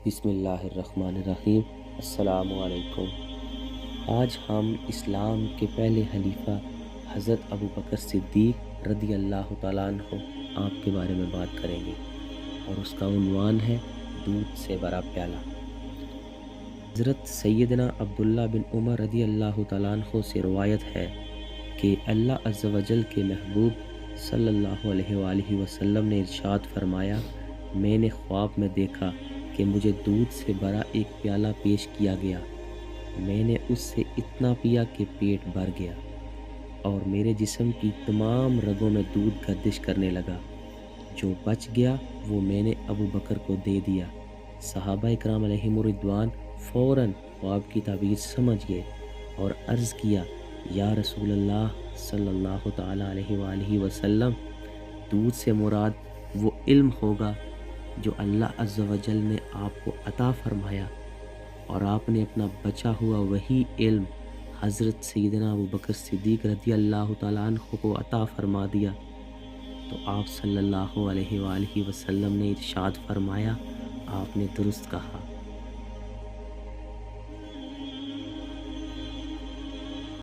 بسم اللہ الرحمن الرحیم۔ السلام علیکم۔ آج ہم اسلام کے پہلے خلیفہ حضرت ابو بکر صدیق رضی اللہ تعالیٰ عنہ آپ کے بارے میں بات کریں گے، اور اس کا عنوان ہے دودھ سے بھرا پیالہ۔ حضرت سیدنا عبداللہ بن عمر رضی اللہ تعالیٰ عنہ سے روایت ہے کہ اللہ عز و جل کے محبوب صلی اللہ علیہ وآلہ وسلم نے ارشاد فرمایا، میں نے خواب میں دیکھا کہ مجھے دودھ سے بھرا ایک پیالہ پیش کیا گیا۔ میں نے اس سے اتنا پیا کہ پیٹ بھر گیا اور میرے جسم کی تمام رگوں میں دودھ گردش کرنے لگا۔ جو بچ گیا وہ میں نے ابو بکر کو دے دیا۔ صحابہ اکرام علیہم الرضوان فوراً خواب کی تعبیر سمجھ گئے اور عرض کیا، یا رسول اللہ صلی اللہ تعالیٰ علیہ وآلہ وسلم، دودھ سے مراد وہ علم ہوگا جو اللہ عز و جل نے آپ کو عطا فرمایا، اور آپ نے اپنا بچا ہوا وہی علم حضرت سیدنا ابو بکر صدیق رضی اللہ تعالیٰ عنہ کو عطا فرما دیا۔ تو آپ صلی اللہ علیہ وآلہ وسلم نے ارشاد فرمایا، آپ نے درست کہا۔